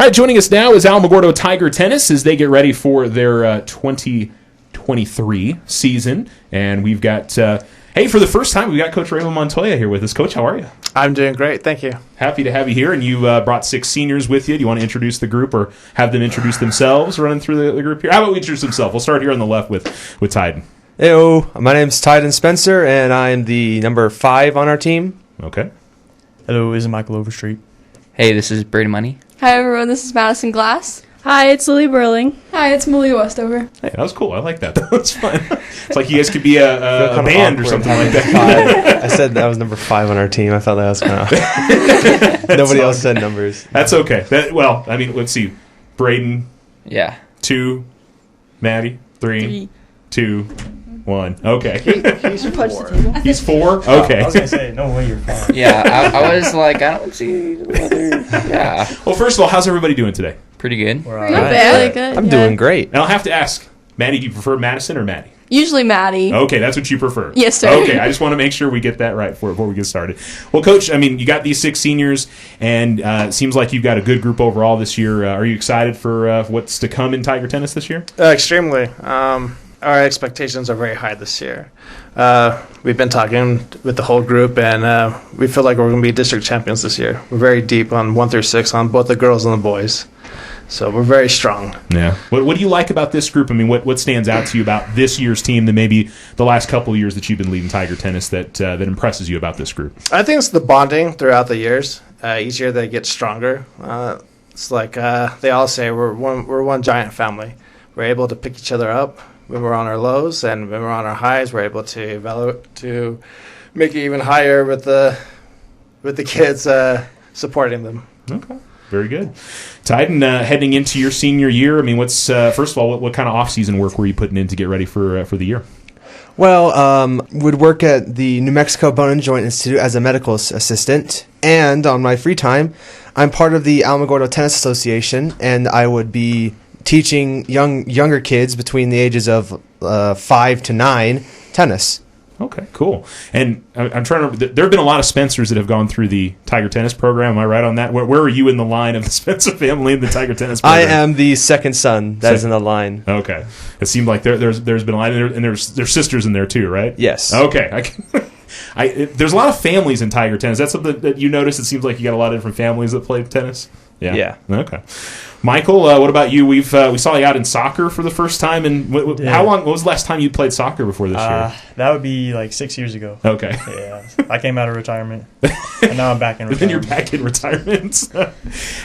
All right, joining us now is Alamogordo Tiger Tennis as they get ready for their 2023 season. And we've got, hey, for the first time, we've got Coach Raymond Montoya here with us. Coach, how are you? I'm doing great, thank you. Happy to have you here, and you brought 6 seniors with you. Do you want to introduce the group or have them introduce themselves running through the group here? How about we introduce themselves? We'll start here on the left with Tyden. Heyo, my name's Tyden Spencer, and I'm the number 5 on our team. Okay. Hello, this is Michael Overstreet. Hey, this is Brayden Money. Hi everyone, this is Maddie Glass. Hi, it's Lily Burling. Hi, it's Malea Westover. Hey, that was cool. I like that. That's fun. It's like you guys could be a band or something like that. 5. I said that was number 5 on our team. I thought that was kind of... Nobody else said numbers. That's okay. Let's see. Brayden. Yeah. 2. Maddie. 3, 2, 1. Okay. He's 4. He's 4? Okay. I was going to say, no way you're 5. Yeah, I was like, I don't see whether... Yeah. Well, first of all, how's everybody doing today? Pretty good. We're Not all right. bad. Really good. I'm doing great. And I'll have to ask, Maddie, do you prefer Madison or Maddie? Usually Maddie. Okay, that's what you prefer. Yes, sir. Okay, I just want to make sure we get that right before we get started. Well, Coach, you got these 6 seniors, and it seems like you've got a good group overall this year. Are you excited for what's to come in Tiger Tennis this year? Extremely. Our expectations are very high this year. We've been talking with the whole group, and we feel like we're going to be district champions this year. We're very deep on 1 through 6 on both the girls and the boys. So we're very strong. Yeah. What do you like about this group? What stands out to you about this year's team than maybe the last couple of years that you've been leading Tiger Tennis that impresses you about this group? I think it's the bonding throughout the years. Each year they get stronger. It's like they all say we're one giant family. We're able to pick each other up when we're on our lows, and when we're on our highs, we're able to make it even higher with the kids supporting them. Okay. Very good. Tyden, heading into your senior year, what's first of all, what kind of off-season work were you putting in to get ready for the year? Well, would work at the New Mexico Bone and Joint Institute as a medical assistant, and on my free time, I'm part of the Alamogordo Tennis Association, and I would be teaching younger kids between the ages of 5 to 9 tennis. Okay, cool. And I'm trying to remember, there have been a lot of Spencers that have gone through the Tiger Tennis program. Am I right on that? Where are you in the line of the Spencer family in the Tiger Tennis program? I am the second son that is in the line. Okay. It seemed like there's been a line, and there's sisters in there too, right? Yes. Okay. There's a lot of families in Tiger Tennis. That's something that you notice. It seems like you got a lot of different families that play tennis. Yeah. Okay. Michael, what about you? We saw you out in soccer for the first time. And how long? What was the last time you played soccer before this year? That would be like 6 years ago. Okay. Yeah. I came out of retirement, and now I'm back in retirement. Then you're back in retirement.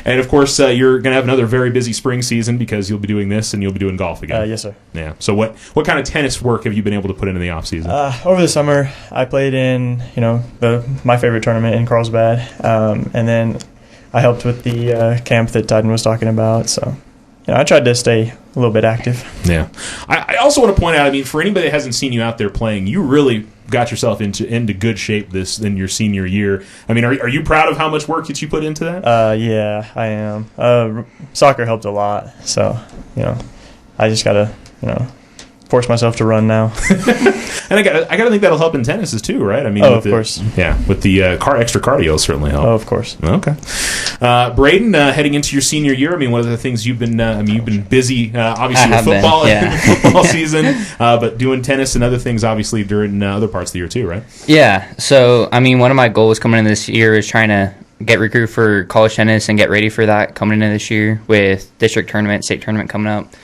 And, of course, you're going to have another very busy spring season because you'll be doing this and you'll be doing golf again. Yes, sir. Yeah. So what kind of tennis work have you been able to put into the off-season? Over the summer, I played in, my favorite tournament in Carlsbad, and then I helped with the camp that Tyden was talking about, so I tried to stay a little bit active. Yeah. I also want to point out, for anybody that hasn't seen you out there playing, you really got yourself into good shape in your senior year. Are you proud of how much work that you put into that? Yeah, I am. Soccer helped a lot, so, I just got to, force myself to run now. And I got to think that'll help in tennis too, right? Of course. Yeah, with the extra cardio will certainly help. Oh, of course. Okay. Brayden, heading into your senior year, one of the things you've been busy, obviously with football, football season, but doing tennis and other things, obviously during other parts of the year too, right? Yeah. So, one of my goals coming into this year is trying to get recruited for college tennis and get ready for that coming into this year with district tournament, state tournament coming up.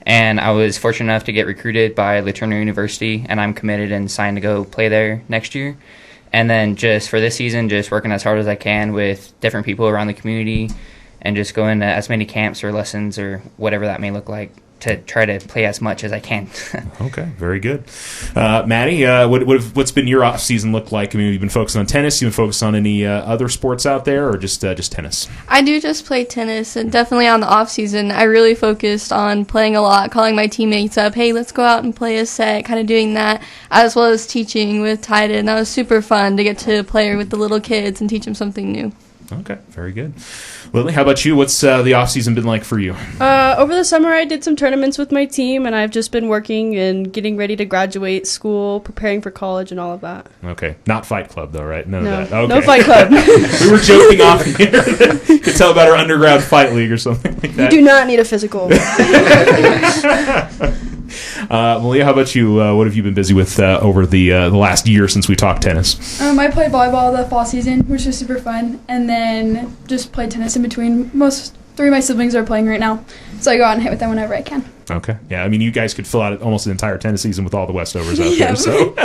And I was fortunate enough to get recruited by LaTurner University, and I'm committed and signed to go play there next year. And then just for this season, just working as hard as I can with different people around the community and just going to as many camps or lessons or whatever that may look like to try to play as much as I can. Okay, very good. Maddie, what's been your off season look like? You've been focusing on tennis. You've been focused on any other sports out there, or just tennis? I do just play tennis, and definitely on the off season, I really focused on playing a lot, calling my teammates up, hey, let's go out and play a set, kind of doing that, as well as teaching with Tyden. That was super fun to get to play with the little kids and teach them something new. Okay, very good. Lily, how about you? What's the off-season been like for you? Over the summer, I did some tournaments with my team, and I've just been working and getting ready to graduate school, preparing for college, and all of that. Okay, not Fight Club though, right? None No, of that. Okay. no Fight Club. We were joking off here. You could tell about our underground fight league or something like that. You do not need a physical. Malea, how about you? What have you been busy with over the last year since we talked tennis? I played volleyball the fall season, which was super fun, and then just played tennis in between. Three of my siblings are playing right now, so I go out and hit with them whenever I can. Okay. Yeah, I mean, you guys could fill out almost an entire tennis season with all the Westovers out there. So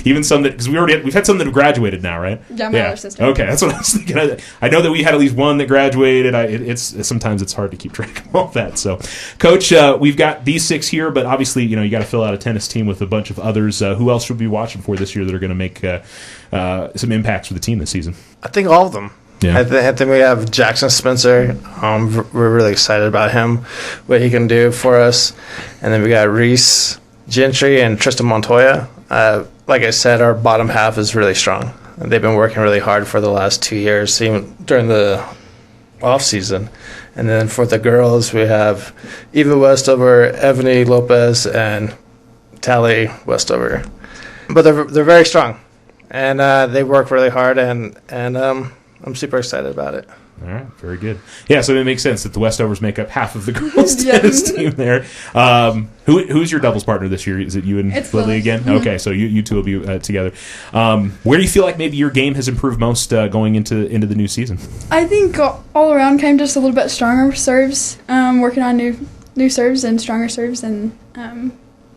even some that, because we've had some that have graduated now, right? Yeah, my other sister. Okay, that's what I was thinking. I know that we had at least one that graduated. Sometimes it's hard to keep track of all that. So, Coach, we've got these 6 here, but obviously, you got to fill out a tennis team with a bunch of others. Who else should we be watching for this year that are going to make some impacts for the team this season? I think all of them. Yeah. I think we have Tyden Spencer. We're really excited about him, what he can do for us. And then we got Reese Gentry and Tristan Montoya. Like I said, our bottom half is really strong. They've been working really hard for the last 2 years, even during the off season. And then for the girls, we have Eva Westover, Ebony Lopez, and Tally Westover. But they're very strong, and they work really hard, and I'm super excited about it. All right, very good. Yeah, so it makes sense that the Westovers make up half of the girls' tennis team there. Who's your doubles partner this year? Is it you and Lily again? Mm-hmm. Okay, so you two will be together. Where do you feel like maybe your game has improved most going into the new season? I think all around kind of just a little bit stronger serves, working on new serves and stronger serves, and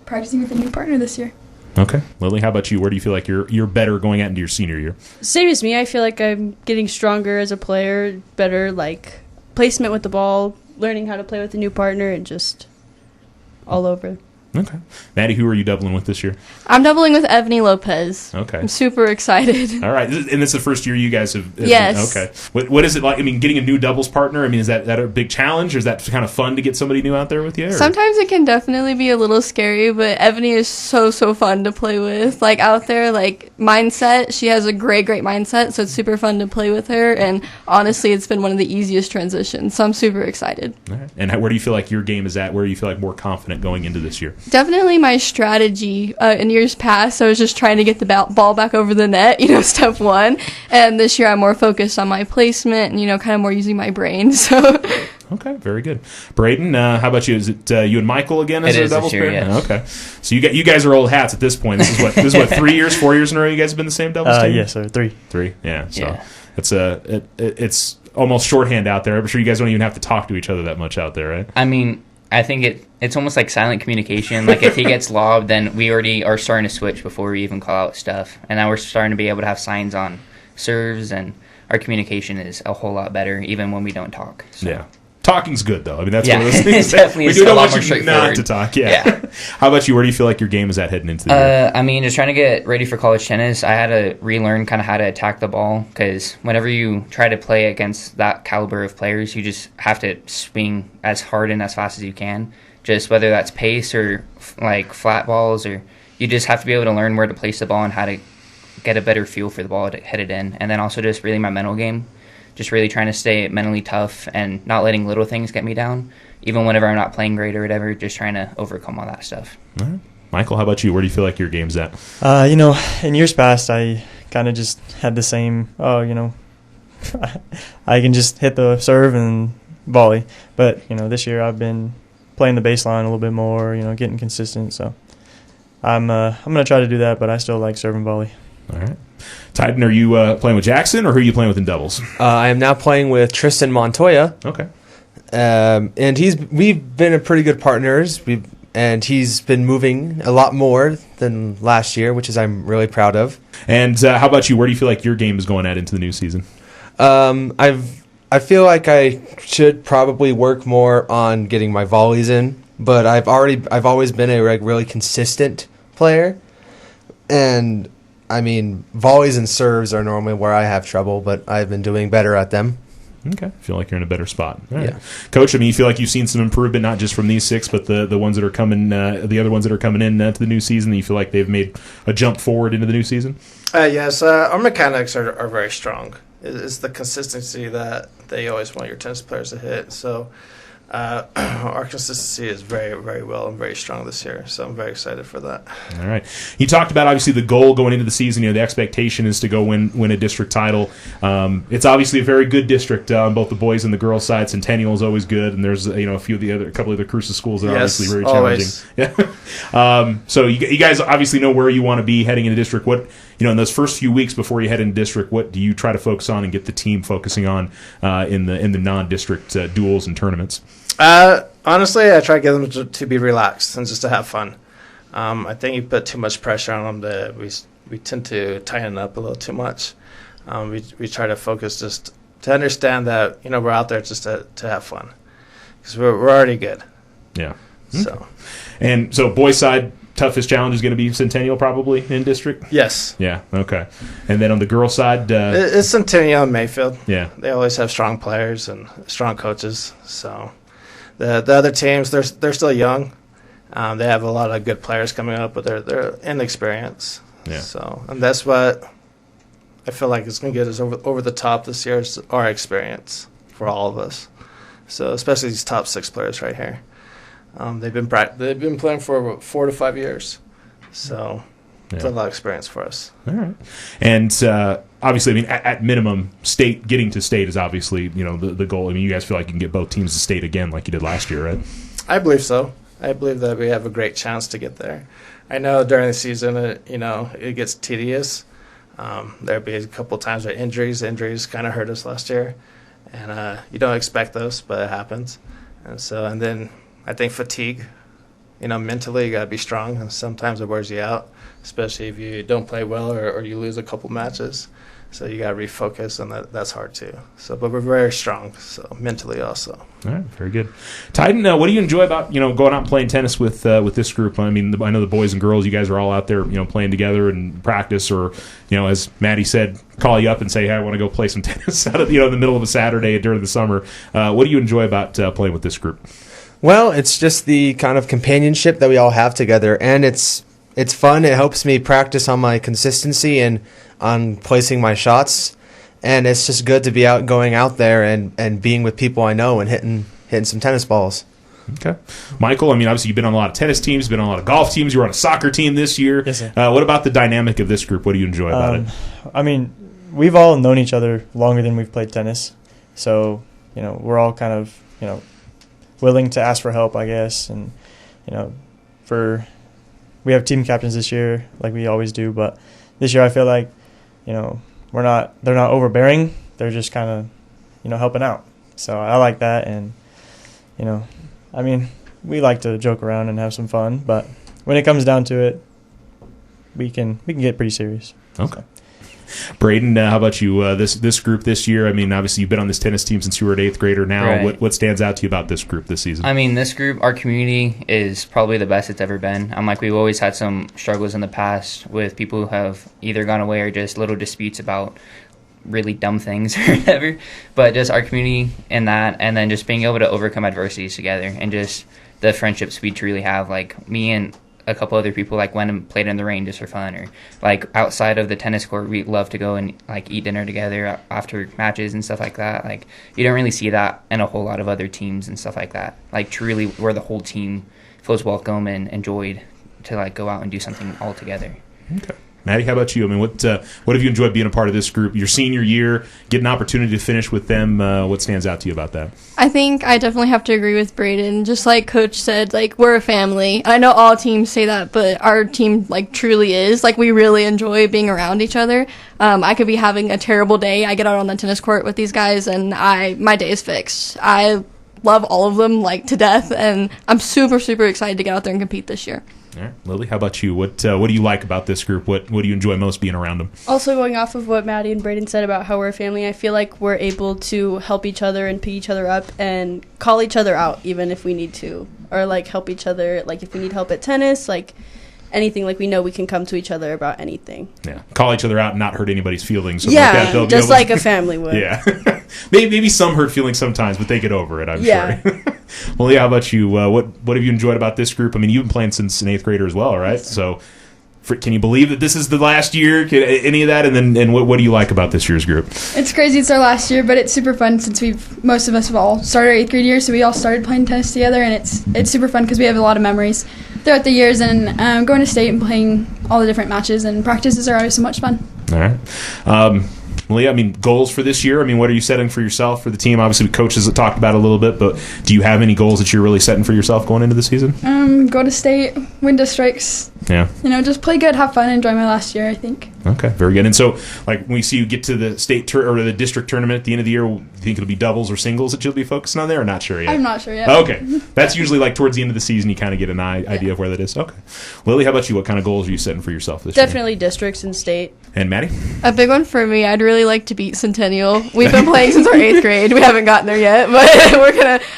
practicing with a new partner this year. Okay. Lily, how about you? Where do you feel like you're better going out into your senior year? Same as me. I feel like I'm getting stronger as a player, better placement with the ball, learning how to play with a new partner, and just all over. Okay. Maddie, who are you doubling with this year? I'm doubling with Ebony Lopez. Okay. I'm super excited. All right. And it's the first year you guys have yes. Okay. What is it like? I mean, getting a new doubles partner, is that a big challenge, or is that kind of fun to get somebody new out there with you? Or? Sometimes it can definitely be a little scary, but Ebony is so fun to play with. Out there, mindset, she has a great mindset, so it's super fun to play with her, and honestly, it's been one of the easiest transitions, so I'm super excited. All right. And where do you feel like your game is at? Where do you feel like more confident going into this year? Definitely my strategy. In years past, I was just trying to get the ball back over the net, step one. And this year, I'm more focused on my placement and, kind of more using my brain. So. Okay, very good. Brayden, how about you? Is it you and Michael again as a doubles pair? Yes. Okay, so you guys are old hats at this point. This is what 3 years, 4 years in a row you guys have been the same doubles team? Yes, sir. Three. Yeah. So it's almost shorthand out there. I'm sure you guys don't even have to talk to each other that much out there, right? I mean, I think it's almost like silent communication. If he gets lobbed, then we already are starting to switch before we even call out stuff. And now we're starting to be able to have signs on serves, and our communication is a whole lot better, even when we don't talk. So. Yeah. Talking's good, though. That's one of those things. Definitely we don't want you not to talk. Yeah. How about you? Where do you feel like your game is at heading into the year? Just trying to get ready for college tennis. I had to relearn kind of how to attack the ball, because whenever you try to play against that caliber of players, you just have to swing as hard and as fast as you can. Just whether that's pace or flat balls, or you just have to be able to learn where to place the ball and how to get a better feel for the ball to hit it in. And then also just really my mental game. Just really trying to stay mentally tough and not letting little things get me down, even whenever I'm not playing great or whatever, just trying to overcome all that stuff. All right. Michael, how about you? Where do you feel like your game's at? In years past, I kind of just had the same, I can just hit the serve and volley. But, this year I've been playing the baseline a little bit more, getting consistent. So I'm going to try to do that, but I still like serve and volley. All right. Tyden, are you playing with Jackson, or who are you playing with in doubles? I am now playing with Tristan Montoya. Okay. And we've been pretty good partners. And he's been moving a lot more than last year, which I'm really proud of. And how about you? Where do you feel like your game is going at into the new season? I feel like I should probably work more on getting my volleys in, but I've always been a really consistent player, and volleys and serves are normally where I have trouble, but I've been doing better at them. Okay. Feel like you're in a better spot. All right. Yeah. Coach, you feel like you've seen some improvement, not just from these 6, but the ones that are coming, the other ones that are coming in to the new season. You feel like they've made a jump forward into the new season? Yes. Our mechanics are very strong. is the consistency that they always want your tennis players to hit. So our consistency is very, very well and very strong this year. So I'm very excited for that. All right. You talked about, obviously, the goal going into the season. The expectation is to go win a district title. It's obviously a very good district on both the boys and the girls' side. Centennial is always good, and there's a couple of the Cruces schools that are obviously very challenging. Yeah. So you guys obviously know where you want to be heading into district. What in those first few weeks before you head into district, what do you try to focus on and get the team focusing on in the non-district duels and tournaments? Honestly, I try to get them to be relaxed and just to have fun. I think you put too much pressure on them that we tend to tighten up a little too much. We try to focus just to understand that we're out there just to have fun because we're already good. Yeah. So, and so boys' side, toughest challenge is going to be Centennial probably in district? Yes. Yeah, okay. And then on the girls' side? It's Centennial and Mayfield. Yeah. They always have strong players and strong coaches. So the other teams, they're still young. They have a lot of good players coming up, but they're inexperienced. Yeah. So, and that's what I feel like is going to get us over the top this year is our experience for all of us. So especially these top 6 players right here. They've been playing for 4 to 5 years, so it's a lot of experience for us. All right, and obviously, I mean, at minimum, getting to state is obviously the goal. I mean, you guys feel like you can get both teams to state again, like you did last year, right? I believe so. I believe that we have a great chance to get there. I know during the season, it gets tedious. There'll be a couple times where injuries kind of hurt us last year, and you don't expect those, but it happens, and then. I think fatigue, mentally you got to be strong, and sometimes it wears you out, especially if you don't play well or you lose a couple matches. So you got to refocus, and that's hard too. So, but we're very strong, so mentally also. All right, very good. Tyden, what do you enjoy about going out and playing tennis with this group? I mean, I know the boys and girls, you guys are all out there, playing together and practice, or as Maddie said, call you up and say, hey, I want to go play some tennis out of in the middle of a Saturday during the summer. What do you enjoy about playing with this group? Well, it's just the kind of companionship that we all have together, and it's fun. It helps me practice on my consistency and on placing my shots, and it's just good to be going out there and being with people I know and hitting some tennis balls. Okay. Michael, I mean, obviously you've been on a lot of tennis teams, been on a lot of golf teams, you were on a soccer team this year. Yes, sir. What about the dynamic of this group? What do you enjoy about it? I mean, we've all known each other longer than we've played tennis, so, we're all kind of, willing to ask for help, I guess, and we have team captains this year like we always do, but this year I feel like they're not overbearing, they're just kind of helping out, so I like that. And I mean, we like to joke around and have some fun, but when it comes down to it, we can get pretty serious. Okay. Brayden, how about you? This group this year. I mean, obviously you've been on this tennis team since you were an 8th grader. Now, right. What stands out to you about this group this season? I mean, this group, our community is probably the best it's ever been. We've always had some struggles in the past with people who have either gone away or just little disputes about really dumb things or whatever. But just our community and that, and then just being able to overcome adversities together, and just the friendships we truly have. Like me and a couple other people went and played in the rain just for fun, or outside of the tennis court we love to go and eat dinner together after matches and stuff like that. You don't really see that in a whole lot of other teams and stuff like that. Truly where the whole team feels welcome and enjoyed to go out and do something all together. Okay. Maddie, how about you? I mean, what have you enjoyed being a part of this group? Your senior year, get an opportunity to finish with them. What stands out to you about that? I think I definitely have to agree with Brayden. Just like Coach said, we're a family. I know all teams say that, but our team truly is. We really enjoy being around each other. I could be having a terrible day. I get out on the tennis court with these guys, and my day is fixed. I love all of them to death, and I'm super, super excited to get out there and compete this year. All right. Lily, how about you? What do you like about this group? What do you enjoy most being around them? Also, going off of what Maddie and Brayden said about how we're a family, I feel like we're able to help each other and pick each other up and call each other out even if we need to, or help each other, if we need help at tennis, anything, we know we can come to each other about anything. Yeah, call each other out and not hurt anybody's feelings. Yeah, just like a family would. Yeah. Maybe some hurt feelings sometimes, but they get over it, I'm sure. Well, yeah, how about you? What have you enjoyed about this group? I mean, you've been playing since an 8th grader as well, right? Yes. So Can you believe that this is the last year? Any of that? And then what do you like about this year's group? It's crazy. It's our last year, but it's super fun since most of us have all started our 8th grade year, so we all started playing tennis together, and it's super fun because we have a lot of memories throughout the years, and going to state and playing all the different matches and practices are always so much fun. All right. Malea, I mean, goals for this year? I mean, what are you setting for yourself, for the team? Obviously, coaches have talked about it a little bit, but do you have any goals that you're really setting for yourself going into the season? Go to state, win districts. Yeah. Just play good, have fun, enjoy my last year, I think. Okay, very good. And so, like, when we see you get to the state or the district tournament at the end of the year, do you think it'll be doubles or singles that you'll be focusing on there, or not sure yet? I'm not sure yet. Okay. That's usually, like, towards the end of the season, you kind of get an idea of where that is. Okay. Lily, how about you? What kind of goals are you setting for yourself this year? Definitely districts and state. And Maddie? A big one for me, I'd really like to beat Centennial. We've been playing since our 8th grade. We haven't gotten there yet, but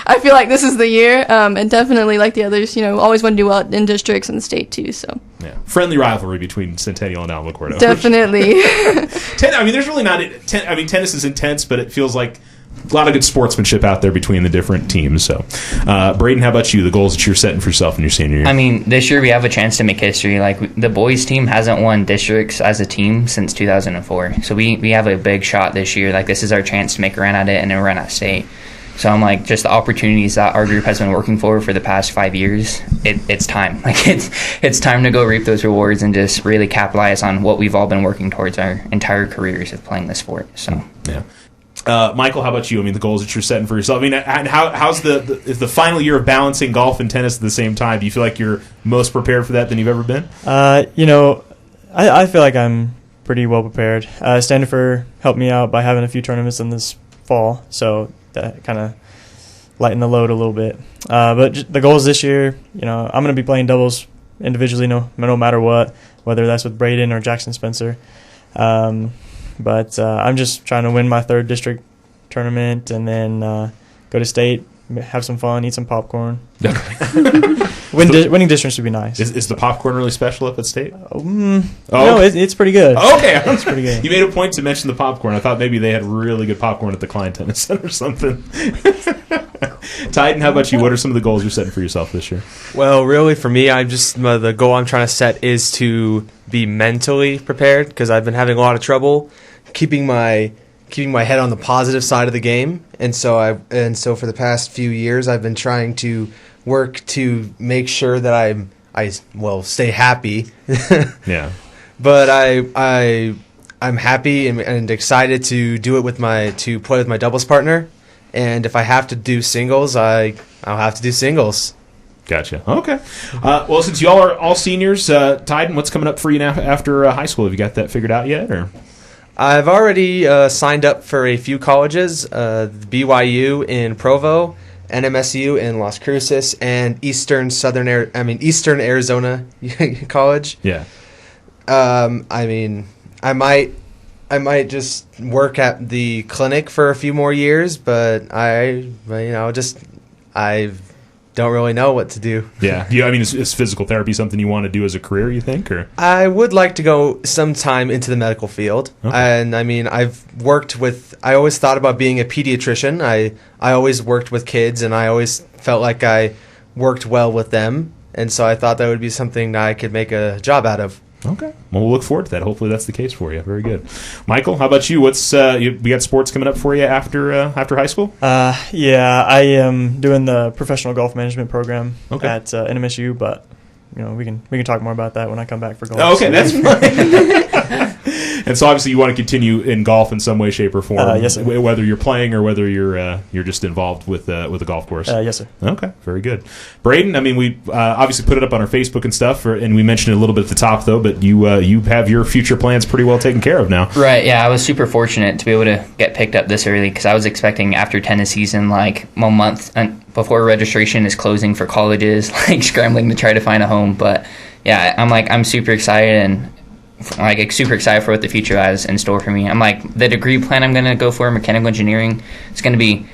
I feel like this is the year. And definitely, like the others, always want to do well in districts and state, too, so. Yeah. Friendly rivalry between Centennial and Alamogordo. Definitely. There's really not. Tennis is intense, but it feels like a lot of good sportsmanship out there between the different teams. So, Brayden, how about you? The goals that you're setting for yourself in your senior year? I mean, this year we have a chance to make history. Like, the boys team hasn't won districts as a team since 2004. So we have a big shot this year. Like, this is our chance to make a run at it and a run at state. So I'm like, just the opportunities that our group has been working for the past 5 years, it's time. Like, it's time to go reap those rewards and just really capitalize on what we've all been working towards our entire careers of playing the sport. So yeah. Michael, how about you? I mean, the goals that you're setting for yourself. I mean, and how's the final year of balancing golf and tennis at the same time? Do you feel like you're most prepared for that than you've ever been? I feel like I'm pretty well prepared. Standifer helped me out by having a few tournaments in this fall, so that kind of lighten the load a little bit. But the goals this year, I'm going to be playing doubles individually, no matter what, whether that's with Brayden or Tyden Spencer. But I'm just trying to win my 3rd district tournament and then go to state, have some fun, eat some popcorn. Winning districts would be nice. Is the popcorn really special up at state? No, it's pretty good. Okay. It's pretty good. You made a point to mention the popcorn. I thought maybe they had really good popcorn at the Klein Tennis Center or something. Tyden, how about you? What are some of the goals you're setting for yourself this year? Well, really, for me, the goal I'm trying to set is to be mentally prepared, because I've been having a lot of trouble keeping my head on the positive side of the game, and so for the past few years I've been trying to work to make sure that I stay happy. Yeah. But I'm happy and excited to do it to play with my doubles partner, and if I have to do singles, I'll have to do singles. Gotcha. Okay. Well, since y'all are all seniors, Tyden, what's coming up for you now after high school? Have you got that figured out yet, or? I've already signed up for a few colleges, BYU in Provo, NMSU in Las Cruces, and Eastern Arizona College. Yeah. I might just work at the clinic for a few more years, but I don't really know what to do. Yeah. Is physical therapy something you want to do as a career, you think? Or I would like to go sometime into the medical field. Okay. And I always thought about being a pediatrician. I always worked with kids, and I always felt like I worked well with them. And so I thought that would be something that I could make a job out of. Okay. Well, we'll look forward to that. Hopefully that's the case for you. Very good. Michael, how about you? What's we got sports coming up for you after high school? Yeah, I am doing the professional golf management program at NMSU, but we can talk more about that when I come back for golf. Oh, okay, that's fine. And so obviously you want to continue in golf in some way, shape, or form. Yes, sir. Whether you're playing or whether you're just involved with the golf course. Yes, sir. Okay, very good. Brayden, we obviously put it up on our Facebook and stuff, and we mentioned it a little bit at the top though. But you have your future plans pretty well taken care of now. Right. Yeah, I was super fortunate to be able to get picked up this early because I was expecting after tennis season, like a month before registration is closing for colleges, like scrambling to try to find a home. But yeah, I'm super excited and super excited for what the future has in store for me. I'm the degree plan I'm going to go for, mechanical engineering, it's going to be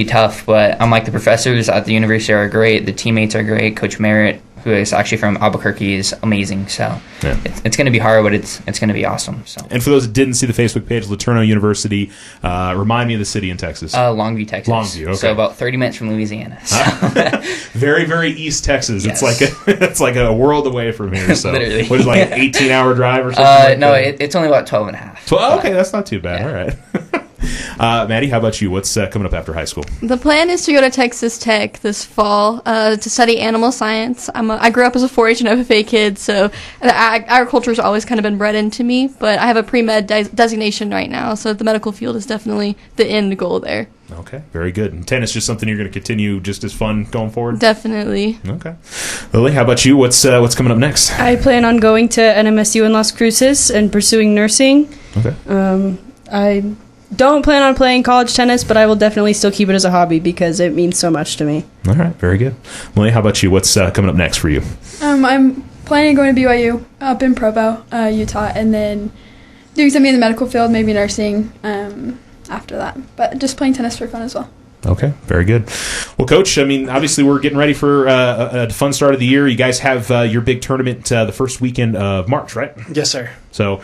tough, but I'm the professors at the university are great, the teammates are great, Coach Merritt, who is actually from Albuquerque, is amazing. So it's going to be hard, but it's going to be awesome. So. And for those that didn't see the Facebook page, Laterno University, remind me of the city in Texas. Longview, Texas. Longview, okay. So about 30 minutes from Louisiana. So. Very, very East Texas. Yes. It's like a world away from here. So Literally. What is it, like an 18-hour drive or something? No, it's only about 12 and a half. Okay, that's not too bad. All right. Maddie, how about you? What's coming up after high school? The plan is to go to Texas Tech this fall to study animal science. I grew up as a 4-H and FFA kid, so agriculture has always kind of been bred into me, but I have a pre-med designation right now, so the medical field is definitely the end goal there. Okay, very good. And tennis just something you're going to continue just as fun going forward? Definitely. Okay. Lily, how about you? What's coming up next? I plan on going to NMSU in Las Cruces and pursuing nursing. Okay. I don't plan on playing college tennis, but I will definitely still keep it as a hobby because it means so much to me. All right, very good. Lily, how about you? What's coming up next for you? I'm planning on going to BYU up in Provo, Utah, and then doing something in the medical field, maybe nursing after that. But just playing tennis for fun as well. Okay, very good. Well, Coach, I mean, obviously we're getting ready for a fun start of the year. You guys have your big tournament the first weekend of March, right? Yes, sir. So, do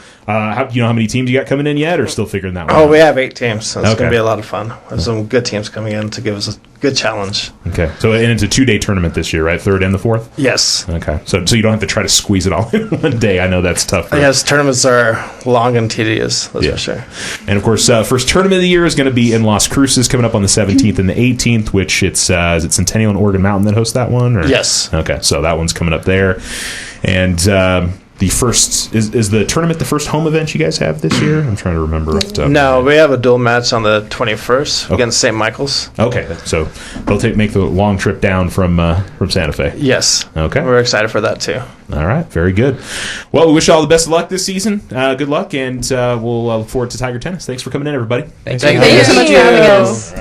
you know how many teams you got coming in yet, or still figuring that one out? We have 8 teams, so it's going to be a lot of fun. There's some good teams coming in to give us a good challenge. Okay, so and it's a 2-day tournament this year, right? 3rd and the 4th? Yes. Okay, so you don't have to try to squeeze it all in one day. I know that's tough. Yes, tournaments are long and tedious, that's for sure. And, of course, first tournament of the year is going to be in Las Cruces coming up on the 17th and the 18th, which is it Centennial and Oregon Mountain that host that one? Or? Yes. Okay, so that one's coming up there. And the first is the tournament the first home event you guys have this year? I'm trying to remember. No, we have a dual match on the 21st against St. Michael's. Okay, so they'll make the long trip down from Santa Fe. Yes. Okay. We're excited for that too. All right, very good. Well, we wish you all the best of luck this season. Good luck, and we'll look forward to Tiger Tennis. Thanks for coming in, everybody. Thank you so much for having us.